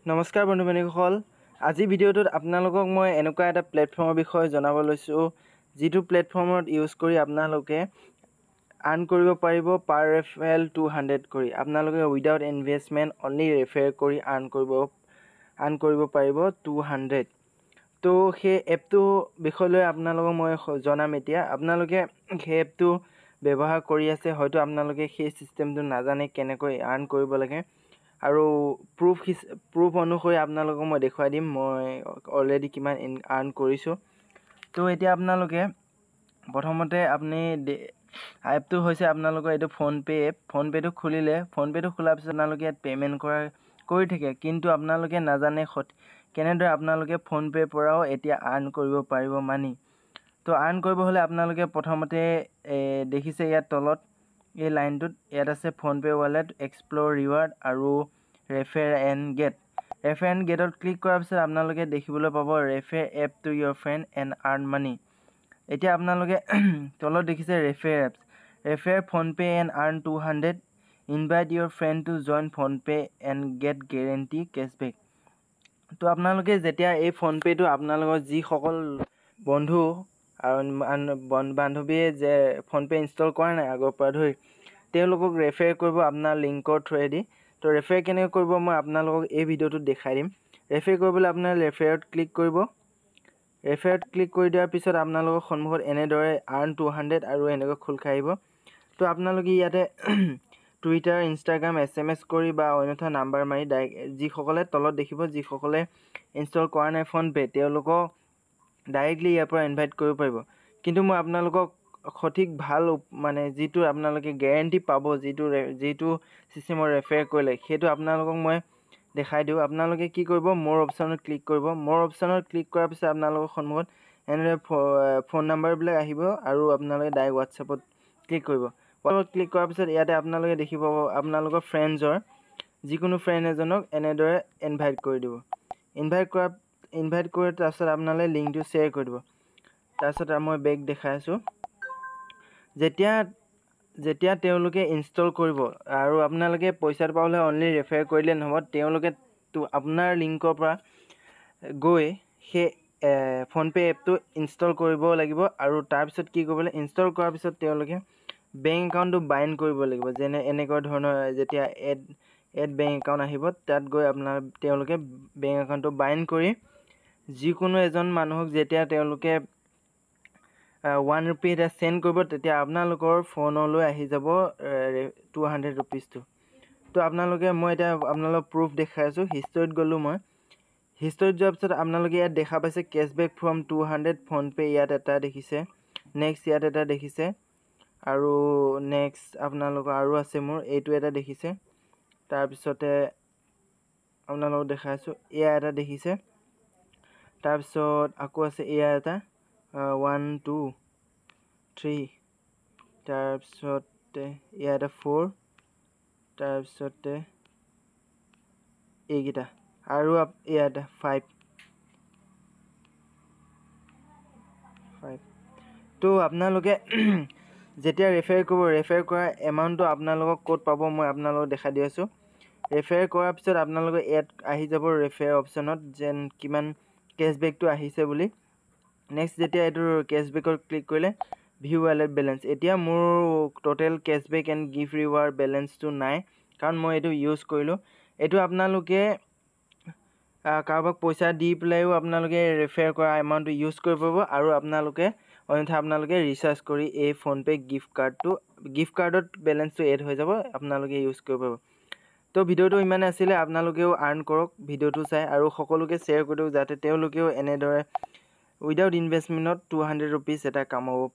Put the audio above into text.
নমস্কাৰ বন্ধু বান্ধৱীসকল আজি ভিডিঅ'টোত আপোনালোকক মই এনেকুৱা এটা প্লেটফৰ্মৰ বিষয়ে জনাব লৈছোঁ যিটো প্লেটফৰ্মত ইউজ কৰি আপোনালোকে আৰ্ন কৰিব পাৰিব পাৰ ৰেফাৰেল 200 কৰি আপোনালোকে উইদাউট ইনভেষ্টমেণ্ট অনলি ৰেফাৰ কৰি আৰ্ন কৰিব পাৰিব 200 তো সেই এপটো বিষয়লৈ আপোনালোকক মই জনাম এতিয়া আপোনালোকে সেই এপটো ব্যৱহাৰ কৰি আছে হয়তো আপোনালোকে সেই সিস্টেমটো নাজানে কেনেকৈ আৰ্ন কৰিব লাগে আৰু প্ৰুফ অনুসৰি আপোনালোকক মই দেখুৱাই দিম মই অলৰেডি কিমান আৰ্ন কৰিছোঁ তো এতিয়া আপোনালোকে প্ৰথমতে আপুনি এপটো হৈছে আপোনালোকৰ এইটো ফোনপে এপ ফোনপেটো খুলিলে ফোনপেটো খোলাৰ পিছত আপোনালোকে ইয়াত পে'মেণ্ট কৰি থাকে কিন্তু আপোনালোকে নাজানে কেনেদৰে আপোনালোকে ফোনপেৰ পৰাও এতিয়া আৰ্ন কৰিব পাৰিব মানি তো আৰ্ন কৰিব হ'লে আপোনালোকে প্ৰথমতে দেখিছে ইয়াত তলত এই লাইনটোত ইয়াত আছে ফোনপে ৱালেট এক্সপ্ল'ৰ ৰিৱাৰ্ড আৰু ৰেফাৰ এণ্ড গেটত ক্লিক কৰাৰ পিছত আপোনালোকে দেখিবলৈ পাব refer app to your friend and earn money এতিয়া আপোনালোকে তলত দেখিছে refer PhonePe and earn 200 invite your friend to join PhonePe and get guaranteed cashback তো আপোনালোকে যেতিয়া এই ফোনপেটো আপোনালোকৰ যিসকল বন্ধু আৰু বান্ধৱীয়ে যে ফোনপে ইনষ্টল কৰা নাই আগৰ পৰা ধৰি তেওঁলোকক ৰেফাৰ কৰিব আপোনাৰ লিংকৰ থ্ৰুৱেদি তো ৰেফাৰ কেনেকৈ কৰিব মই আপোনালোকক এই ভিডিঅ'টোত দেখাই দিম ৰেফাৰ কৰিবলৈ আপোনাৰ ৰেফাৰত ক্লিক কৰিব ৰেফাৰত ক্লিক কৰি দিয়াৰ পিছত আপোনালোকৰ সন্মুখত এনেদৰে আৰ্ন 200 আৰু এনেকৈ খোল খাই আহিব তো আপোনালোকে ইয়াতে টুইটাৰ ইনষ্টাগ্ৰাম SMS কৰি বা অন্যথা নাম্বাৰ মাৰি যিসকলে তলত দেখিব যিসকলে ইনষ্টল কৰা নাই ফোনপে তেওঁলোকক ডাইৰেক্টলি ইয়াৰ পৰা ইনভাইট কৰিব পাৰিব কিন্তু মই আপোনালোকক সঠিক ভাল মানে যিটো আপোনালোকে গেৰেণ্টি পাব যিটো চিষ্টেমৰ ৰেফাৰ কৰিলে সেইটো আপোনালোকক মই দেখাই দিওঁ আপোনালোকে কি কৰিব মোৰ অপশ্যনত ক্লিক কৰিব মোৰ অপশ্যনত ক্লিক কৰাৰ পিছত আপোনালোকৰ সন্মুখত এনেদৰে ফোন নাম্বাৰবিলাক আহিব আৰু আপোনালোকে ডাইৰেক্ট হোৱাটছএপত ক্লিক কৰিব হোৱাটছএপত ক্লিক কৰাৰ পিছত ইয়াতে আপোনালোকে দেখি পাব আপোনালোকৰ ফ্ৰেণ্ডছৰ যিকোনো ফ্ৰেণ্ড এজনক এনেদৰে ইনভাইট কৰি দিব ইনভাইট কৰি তাৰপিছত আপোনালোকে লিংকটো শ্বেয়াৰ কৰি দিব তাৰপিছত মই বেক দেখাই আছোঁ যেতিয়া তেওঁলোকে ইনষ্টল কৰিব আৰু আপোনালোকে পইচাটো পাবলৈ অনলি ৰেফাৰ কৰিলে নহ'ব তেওঁলোকে আপোনাৰ লিংকৰ পৰা গৈ সেই ফোনপে এপটো ইনষ্টল কৰিব লাগিব আৰু তাৰপিছত কি কৰিব লাগিব ইনষ্টল কৰাৰ পিছত তেওঁলোকে বেংক একাউণ্টটো বাইণ্ড কৰিব লাগিব যেনে এনেকুৱা ধৰণৰ যেতিয়া এড বেংক একাউণ্ট আহিব তাত গৈ তেওঁলোকে বেংক একাউণ্টটো বাইণ্ড কৰি যিকোনো এজন মানুহক যেতিয়া তেওঁলোকে 1 ৰূপী এটা চেণ্ড কৰিব তেতিয়া আপোনালোকৰ ফোনলৈ আহি যাব 200 ৰুপিজটো তো আপোনালোকে মই এতিয়া আপোনালোকক প্ৰুফ দেখাই আছোঁ হিষ্টৰীত গ'লোঁ মই হিষ্টৰীত যোৱাৰ পিছত আপোনালোকে ইয়াত দেখা পাইছে কেছবেক ফ্ৰম 200 ফোনপে ইয়াত এটা দেখিছে নেক্সট ইয়াত এটা দেখিছে আৰু নেক্সট আপোনালোকৰ আৰু আছে মোৰ এইটো এটা দেখিছে তাৰপিছতে আপোনালোকক দেখাই আছোঁ এয়া এটা দেখিছে তাৰপিছত আকৌ আছে এয়া এটা 1 2 3 তাৰপিছতে এয়া এটা 4 তাৰপিছতে এইকেইটা আৰু এয়া এটা 5 তো আপোনালোকে যেতিয়া ৰেফাৰ কৰিব ৰেফাৰ কৰা এমাউণ্টটো আপোনালোকক ক'ত পাব মই আপোনালোকক দেখাই দি আছোঁ ৰেফাৰ কৰাৰ পিছত আপোনালোকে ইয়াত আহি যাব ৰেফাৰ অপশ্যনত যেন কিমান কেছবেকটো আহিছে বুলি নেক্সট যেতিয়া এইটো কেছবেকত ক্লিক কৰিলে ভিউ ৱালেট বেলেঞ্চ এতিয়া মোৰ total cashback and gift reward বেলেঞ্চটো নাই কাৰণ মই এইটো ইউজ কৰিলোঁ এইটো আপোনালোকে কাৰোবাক পইচা দি পেলাইও আপোনালোকে ৰেফাৰ কৰা এমাউণ্টটো ইউজ কৰিব পাৰিব আৰু অন্যথা আপোনালোকে ৰিচাৰ্জ কৰি এই ফোনপে গিফ্ট কাৰ্ডত বেলেঞ্চটো এড হৈ যাব আপোনালোকে ইউজ কৰিব পাৰিব তো ভিডিঅ'টো ইমানে আছিলে আপোনালোকেও আৰ্ন কৰক ভিডিঅ'টো চাই আৰু সকলোকে শ্বেয়াৰ কৰি দিয়ক যাতে তেওঁলোকেও এনেদৰে উইদাউট ইনভেষ্টমেণ্টত 200 ৰুপিজ এটা কামাব পাৰে